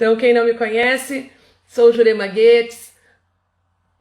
Então, quem não me conhece, sou Jurema Guedes,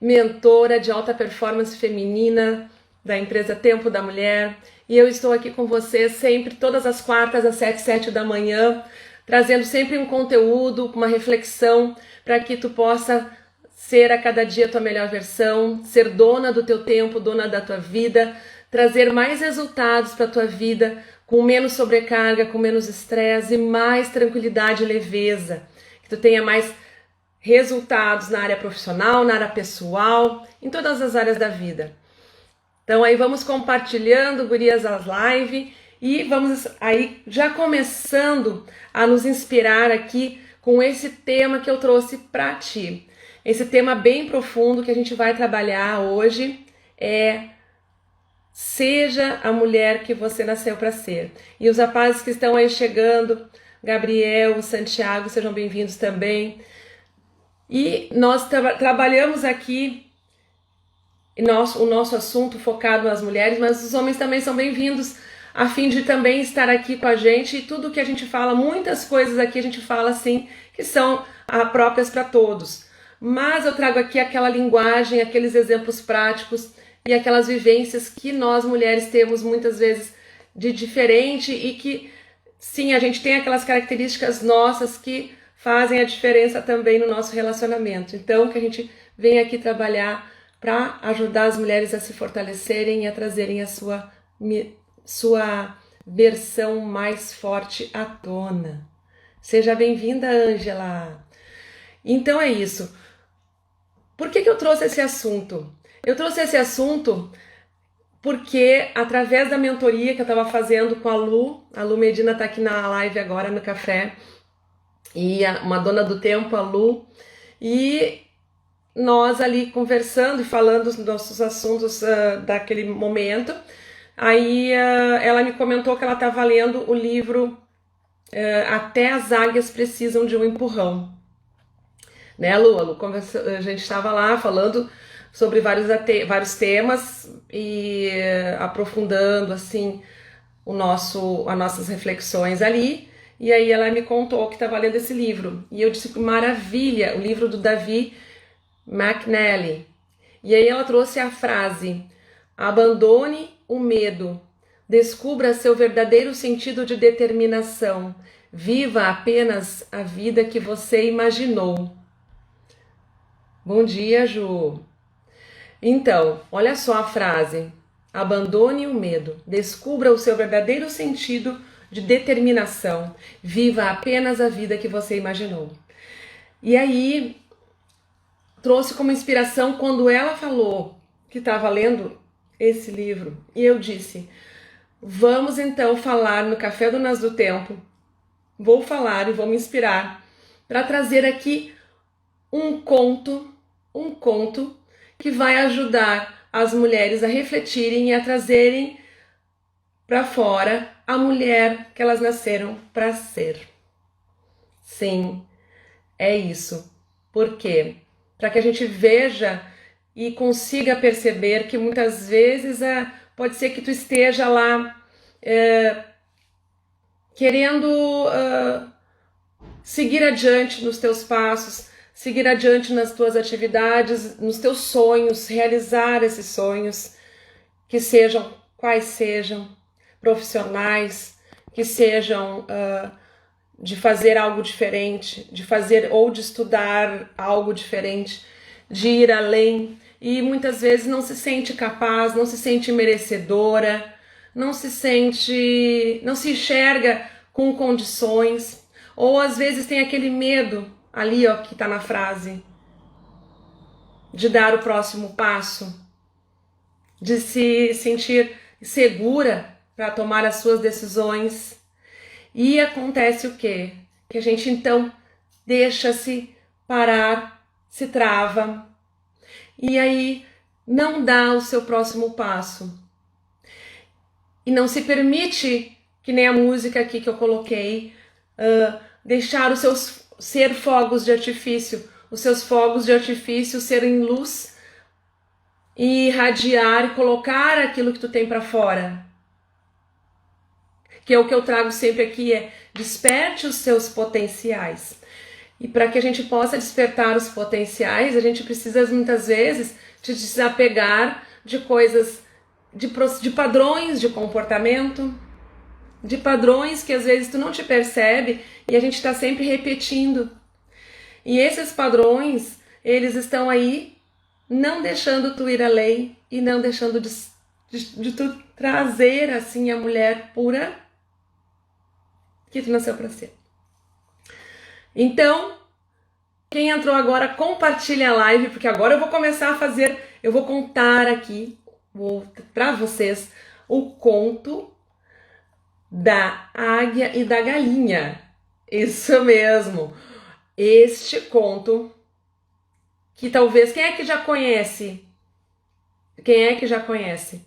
mentora de alta performance feminina da empresa Tempo da Mulher, e eu estou aqui com você sempre, todas as quartas às 7 da manhã, trazendo sempre um conteúdo, uma reflexão, para que tu possa ser a cada dia a tua melhor versão, ser dona do teu tempo, dona da tua vida, trazer mais resultados para a tua vida, com menos sobrecarga, com menos estresse e mais tranquilidade e leveza. Que tu tenha mais resultados na área profissional, na área pessoal, em todas as áreas da vida. Então aí vamos compartilhando, gurias, as lives, e vamos aí já começando a nos inspirar aqui com esse tema que eu trouxe para ti. Esse tema bem profundo que a gente vai trabalhar hoje é: seja a mulher que você nasceu para ser. E os rapazes que estão aí chegando, Gabriel, Santiago, sejam bem-vindos também. E nós trabalhamos aqui o nosso assunto focado nas mulheres, mas os homens também são bem-vindos, a fim de também estar aqui com a gente. E tudo que a gente fala, muitas coisas aqui a gente fala assim, que são próprias para todos. Mas eu trago aqui aquela linguagem, aqueles exemplos práticos e aquelas vivências que nós mulheres temos muitas vezes de diferente, e que sim, a gente tem aquelas características nossas que fazem a diferença também no nosso relacionamento. Então, que a gente vem aqui trabalhar para ajudar as mulheres a se fortalecerem e a trazerem a sua versão mais forte à tona. Seja bem-vinda, Ângela! Então é isso. Por que eu trouxe esse assunto? Eu trouxe esse assunto porque, através da mentoria que eu estava fazendo com a Lu Medina está aqui na live agora no café, e uma dona do tempo, a Lu, e nós ali conversando e falando dos nossos assuntos daquele momento, aí ela me comentou que ela estava lendo o livro Até as Águias Precisam de um Empurrão. Né, Lu? A gente estava lá falando sobre vários temas e aprofundando assim as nossas reflexões ali. E aí ela me contou que estava lendo esse livro. E eu disse que maravilha, o livro do David McNally. E aí ela trouxe a frase: abandone o medo, descubra seu verdadeiro sentido de determinação, viva apenas a vida que você imaginou. Bom dia, Ju. Então, olha só a frase: abandone o medo, descubra o seu verdadeiro sentido de determinação, viva apenas a vida que você imaginou. E aí, trouxe como inspiração quando ela falou que estava lendo esse livro, e eu disse: vamos então falar no Café do Nas do Tempo, vou falar e vou me inspirar para trazer aqui um conto que vai ajudar as mulheres a refletirem e a trazerem para fora a mulher que elas nasceram para ser. Sim, é isso. Por quê? Para que a gente veja e consiga perceber que muitas vezes pode ser que tu esteja lá querendo seguir adiante nos teus passos, seguir adiante nas tuas atividades, nos teus sonhos, realizar esses sonhos, que sejam quais sejam, profissionais, que sejam de fazer algo diferente, de fazer ou de estudar algo diferente, de ir além, e muitas vezes não se sente capaz, não se sente merecedora, não se enxerga com condições, ou às vezes tem aquele medo ali, ó, que tá na frase, de dar o próximo passo, de se sentir segura para tomar as suas decisões. E acontece o quê? Que a gente então deixa-se parar, se trava, e aí não dá o seu próximo passo. E não se permite, que nem a música aqui que eu coloquei, deixar os seus ser fogos de artifício, os seus fogos de artifício serem luz e irradiar e colocar aquilo que tu tem para fora. Que é o que eu trago sempre aqui, desperte os seus potenciais. E para que a gente possa despertar os potenciais, a gente precisa muitas vezes de desapegar de coisas, de padrões de comportamento, de padrões que às vezes tu não te percebe e a gente está sempre repetindo. E esses padrões, eles estão aí não deixando tu ir além e não deixando de tu trazer assim a mulher pura que tu nasceu para ser. Então, quem entrou agora, compartilha a live, porque agora eu vou começar a fazer, eu vou contar aqui para vocês o conto da águia e da galinha. Isso mesmo. Este conto que talvez, quem é que já conhece? Quem é que já conhece?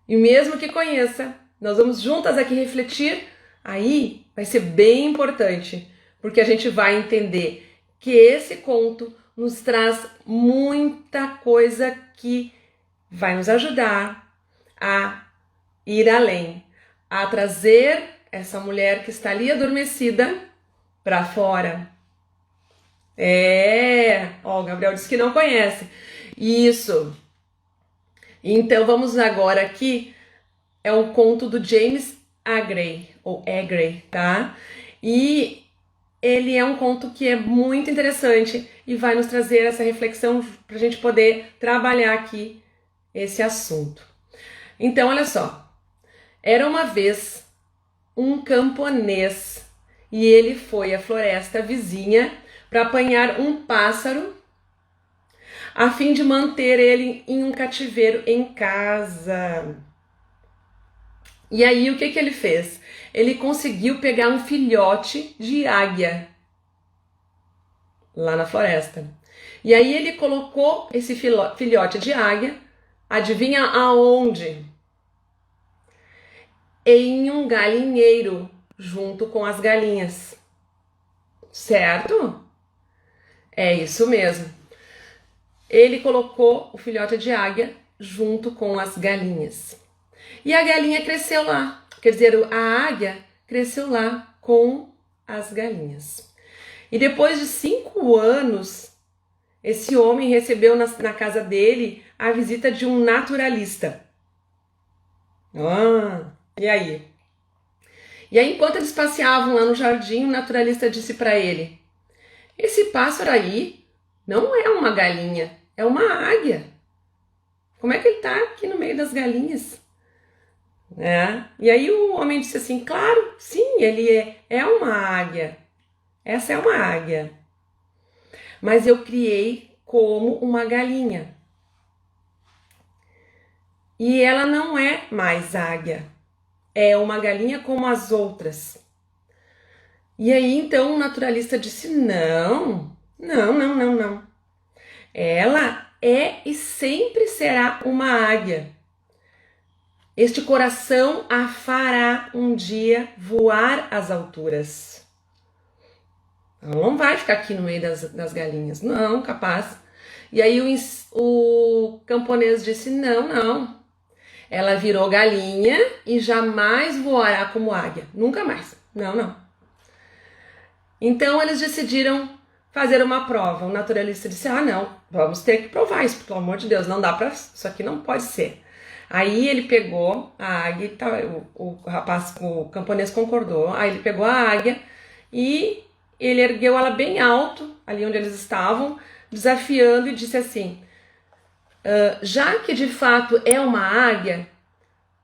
E mesmo que conheça, nós vamos juntas aqui refletir, aí vai ser bem importante, porque a gente vai entender que esse conto nos traz muita coisa que vai nos ajudar a ir além, a trazer essa mulher que está ali adormecida para fora. Ó, o Gabriel disse que não conhece. Isso. Então vamos agora aqui, é um conto do James Aggrey, ou Aggrey, tá? E ele é um conto que é muito interessante e vai nos trazer essa reflexão para a gente poder trabalhar aqui esse assunto. Então, olha só. Era uma vez um camponês e ele foi à floresta vizinha para apanhar um pássaro a fim de manter ele em um cativeiro em casa. E aí, o que ele fez? Ele conseguiu pegar um filhote de águia lá na floresta. E aí ele colocou esse filhote de águia, adivinha aonde? Em um galinheiro, junto com as galinhas. Certo? É isso mesmo. Ele colocou o filhote de águia junto com as galinhas. E a galinha cresceu lá. Quer dizer, a águia cresceu lá com as galinhas. E depois de 5 anos, esse homem recebeu na casa dele a visita de um naturalista. E aí? E aí, enquanto eles passeavam lá no jardim, o naturalista disse para ele: esse pássaro aí não é uma galinha, é uma águia. Como é que ele está aqui no meio das galinhas? E aí o homem disse assim: claro, sim, ele é uma águia. Essa é uma águia. Mas eu criei como uma galinha. E ela não é mais águia. É uma galinha como as outras. E aí então o naturalista disse: não. Ela é e sempre será uma águia. Este coração a fará um dia voar às alturas. Ela não vai ficar aqui no meio das galinhas. Não, capaz. E aí o camponês disse: não. Ela virou galinha e jamais voará como águia. Nunca mais. Não. Então eles decidiram fazer uma prova. O naturalista disse: não, vamos ter que provar isso, pelo amor de Deus, não dá pra. Isso aqui não pode ser. Aí ele pegou a águia, o camponês concordou. Aí ele pegou a águia e ele ergueu ela bem alto, ali onde eles estavam, desafiando, e disse assim: já que de fato é uma águia,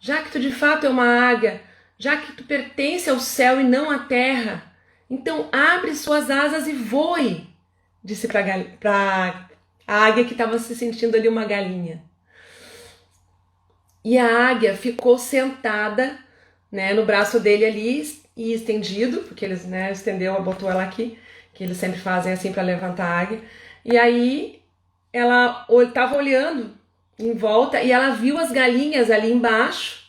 já que tu de fato é uma águia, já que tu pertence ao céu e não à terra, então abre suas asas e voe, disse para a águia que estava se sentindo ali uma galinha. E a águia ficou sentada, no braço dele ali e estendido, porque eles, botou ela aqui, que eles sempre fazem assim para levantar a águia. E aí ela estava olhando em volta e ela viu as galinhas ali embaixo.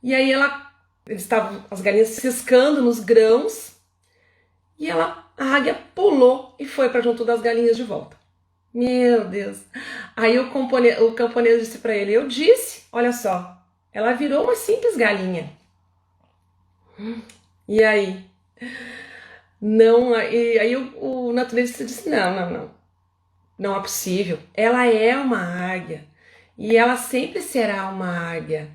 E aí as galinhas ciscando nos grãos. E a águia pulou e foi para junto das galinhas de volta. Meu Deus! Aí o camponês disse para ele: eu disse, olha só, ela virou uma simples galinha. E aí? Não, e aí o o naturalista disse, não é possível. Ela é uma águia e ela sempre será uma águia.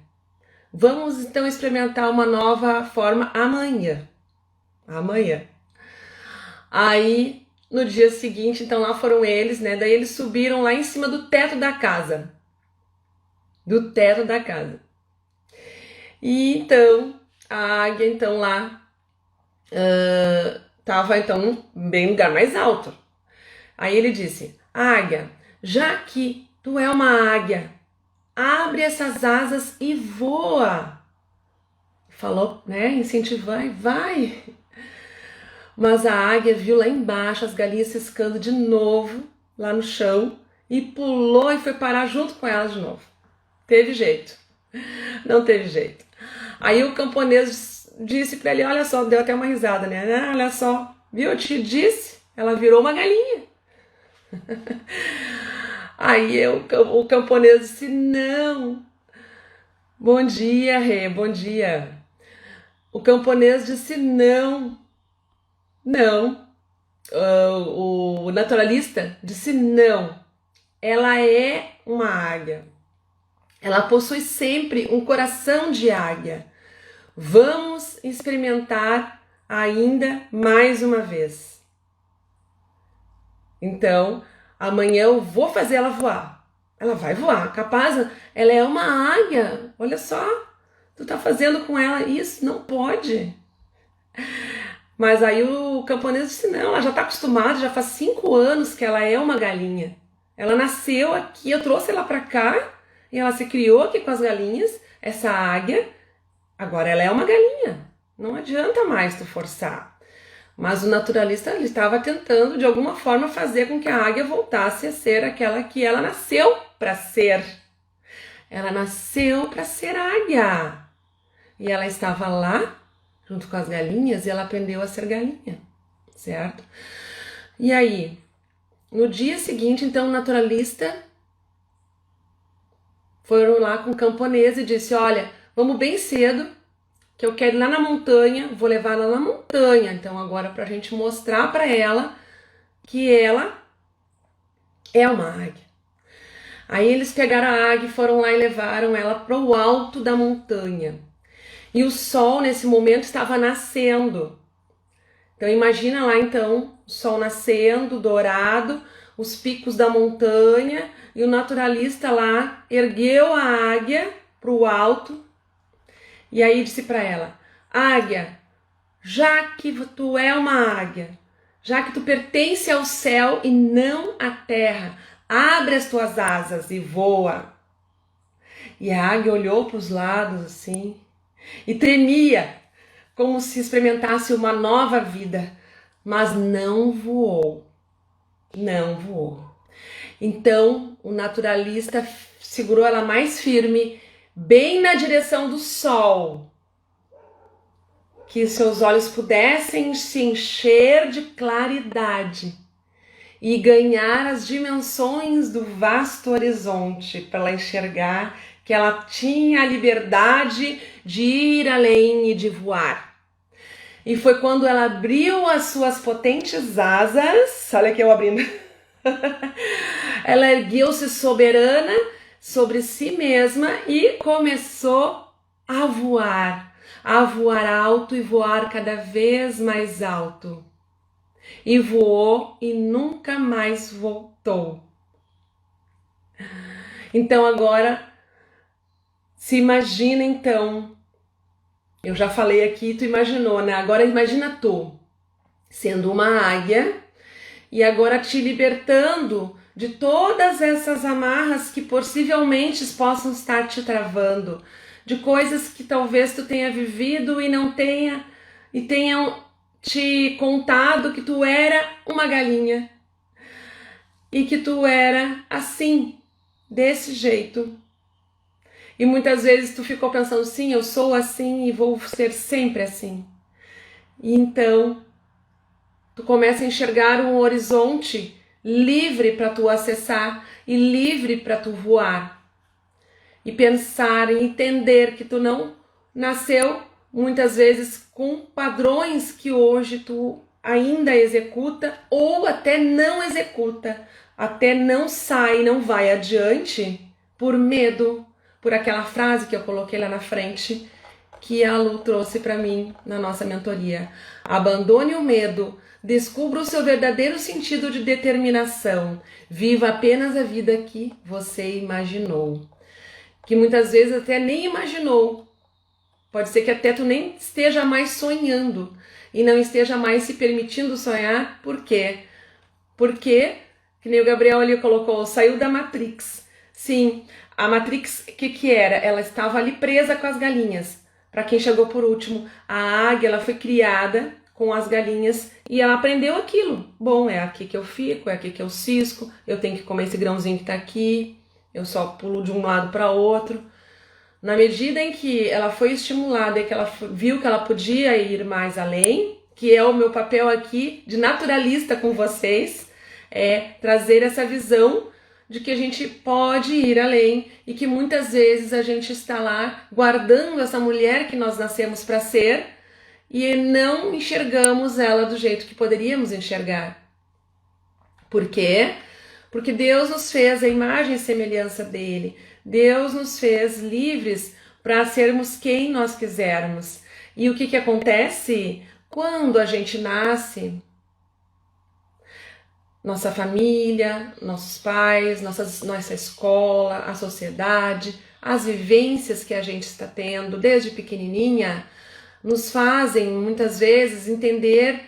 Vamos então experimentar uma nova forma amanhã. Aí, no dia seguinte, então lá foram eles, né? Daí eles subiram lá em cima do teto da casa. E então, a águia então lá estava então bem no lugar mais alto. Aí ele disse, águia, já que tu é uma águia, abre essas asas e voa. Falou, né, incentivando, vai. Mas a águia viu lá embaixo as galinhas ciscando de novo, lá no chão, e pulou e foi parar junto com elas de novo. Teve jeito. Não teve jeito. Aí o camponês disse para ele, olha só, deu até uma risada, né? Olha só, viu, eu te disse, ela virou uma galinha. Aí o camponês disse, não. Bom dia, Rê, bom dia. O camponês disse, não. O naturalista disse, não. Ela é uma águia. Ela possui sempre um coração de águia. Vamos experimentar ainda mais uma vez. Então, amanhã eu vou fazer ela voar. Ela vai voar, capaz, ela é uma águia. Olha só, tu tá fazendo com ela isso, não pode. Mas aí o camponês disse, não, ela já tá acostumada, já faz 5 anos que ela é uma galinha. Ela nasceu aqui, eu trouxe ela pra cá, e ela se criou aqui com as galinhas, essa águia, agora ela é uma galinha. Não adianta mais tu forçar. Mas o naturalista ele estava tentando, de alguma forma, fazer com que a águia voltasse a ser aquela que ela nasceu para ser. Ela nasceu para ser águia. E ela estava lá, junto com as galinhas, e ela aprendeu a ser galinha, certo? E aí, no dia seguinte, então, o naturalista foram lá com o camponês e disse, olha, vamos bem cedo, que eu quero ir lá na montanha, vou levar ela na montanha, então agora pra gente mostrar pra ela que ela é uma águia. Aí eles pegaram a águia e foram lá e levaram ela pro alto da montanha. E o sol nesse momento estava nascendo. Então imagina lá então, o sol nascendo, dourado, os picos da montanha, e o naturalista lá ergueu a águia pro alto. E aí disse para ela, águia, já que tu é uma águia, já que tu pertence ao céu e não à terra, abre as tuas asas e voa. E a águia olhou para os lados assim e tremia, como se experimentasse uma nova vida, mas não voou. Então o naturalista segurou ela mais firme, bem na direção do sol, que seus olhos pudessem se encher de claridade e ganhar as dimensões do vasto horizonte, para ela enxergar que ela tinha a liberdade de ir além e de voar. E foi quando ela abriu as suas potentes asas, olha aqui eu abrindo, ela ergueu-se soberana sobre si mesma e começou a voar alto e voar cada vez mais alto. E voou e nunca mais voltou. Então agora, se imagina então, eu já falei aqui, tu imaginou, né? Agora imagina tu, sendo uma águia, e agora te libertando de todas essas amarras que possivelmente possam estar te travando, de coisas que talvez tu tenha vivido e não tenha, e tenham te contado que tu era uma galinha e que tu era assim, desse jeito. E muitas vezes tu ficou pensando, sim, eu sou assim e vou ser sempre assim. E então tu começa a enxergar um horizonte livre para tu acessar e livre para tu voar. E pensar e entender que tu não nasceu muitas vezes com padrões que hoje tu ainda executa ou até não executa, até não sai, não vai adiante por medo, por aquela frase que eu coloquei lá na frente, que a Lu trouxe para mim na nossa mentoria. Abandone o medo, descubra o seu verdadeiro sentido de determinação, viva apenas a vida que você imaginou. Que muitas vezes até nem imaginou. Pode ser que até tu nem esteja mais sonhando e não esteja mais se permitindo sonhar. Por quê? Porque, que nem o Gabriel ali colocou, saiu da Matrix. Sim, a Matrix, o que era? Ela estava ali presa com as galinhas. Para quem chegou por último, a águia, ela foi criada com as galinhas e ela aprendeu aquilo. Bom, é aqui que eu fico, é aqui que eu cisco, eu tenho que comer esse grãozinho que tá aqui, eu só pulo de um lado para outro. Na medida em que ela foi estimulada e que ela viu que ela podia ir mais além, que é o meu papel aqui de naturalista com vocês, é trazer essa visão de que a gente pode ir além e que muitas vezes a gente está lá guardando essa mulher que nós nascemos para ser e não enxergamos ela do jeito que poderíamos enxergar. Por quê? Porque Deus nos fez a imagem e semelhança dele. Deus nos fez livres para sermos quem nós quisermos. E o que acontece quando a gente nasce? Nossa família, nossos pais, nossa escola, a sociedade, as vivências que a gente está tendo desde pequenininha, nos fazem muitas vezes entender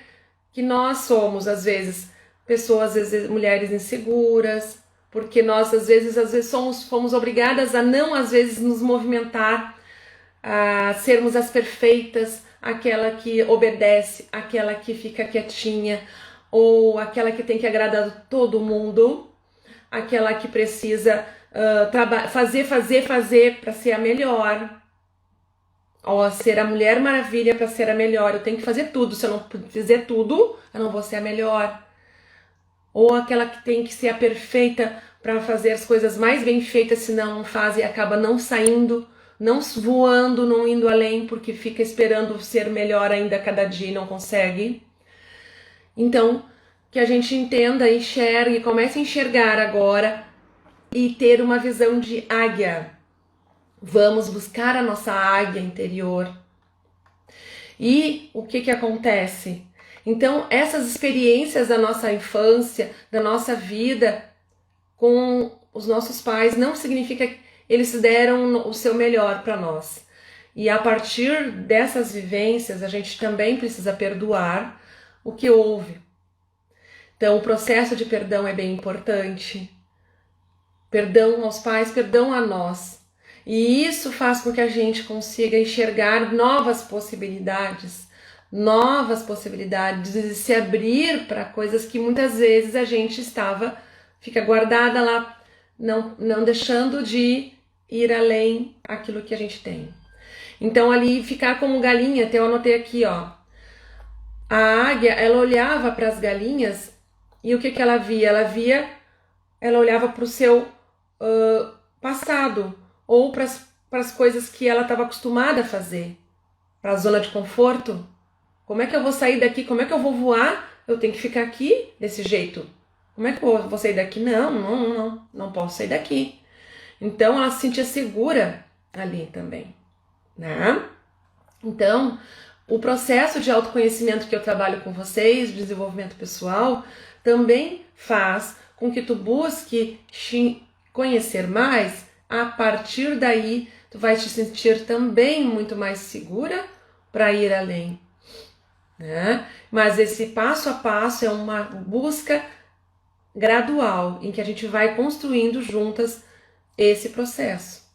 que nós somos, às vezes, pessoas, às vezes, mulheres inseguras, porque nós, às vezes fomos obrigadas a não, às vezes, nos movimentar, a sermos as perfeitas, aquela que obedece, aquela que fica quietinha, ou aquela que tem que agradar todo mundo, aquela que precisa fazer para ser a melhor, ou ser a Mulher Maravilha para ser a melhor. Eu tenho que fazer tudo, se eu não fizer tudo, eu não vou ser a melhor. Ou aquela que tem que ser a perfeita para fazer as coisas mais bem feitas, senão não faz e acaba não saindo, não voando, não indo além, porque fica esperando ser melhor ainda a cada dia e não consegue. Então, que a gente entenda, enxergue, comece a enxergar agora e ter uma visão de águia. Vamos buscar a nossa águia interior. E o que acontece? Então, essas experiências da nossa infância, da nossa vida com os nossos pais, não significa que eles deram o seu melhor para nós. E a partir dessas vivências, a gente também precisa perdoar o que houve. Então, o processo de perdão é bem importante. Perdão aos pais, perdão a nós. E isso faz com que a gente consiga enxergar novas possibilidades de se abrir para coisas que muitas vezes a gente fica guardada lá, não deixando de ir além aquilo que a gente tem. Então, ali, ficar como galinha, até eu anotei aqui, ó. A águia, ela olhava para as galinhas e o que ela via? Ela olhava para o seu passado ou para as coisas que ela estava acostumada a fazer, para a zona de conforto. Como é que eu vou sair daqui? Como é que eu vou voar? Eu tenho que ficar aqui desse jeito. Como é que eu vou sair daqui? Não posso sair daqui. Então ela se sentia segura ali também, né? Então, o processo de autoconhecimento que eu trabalho com vocês, de desenvolvimento pessoal, também faz com que tu busque conhecer mais. A partir daí, tu vai te sentir também muito mais segura para ir além, né? Mas esse passo a passo é uma busca gradual, em que a gente vai construindo juntas esse processo.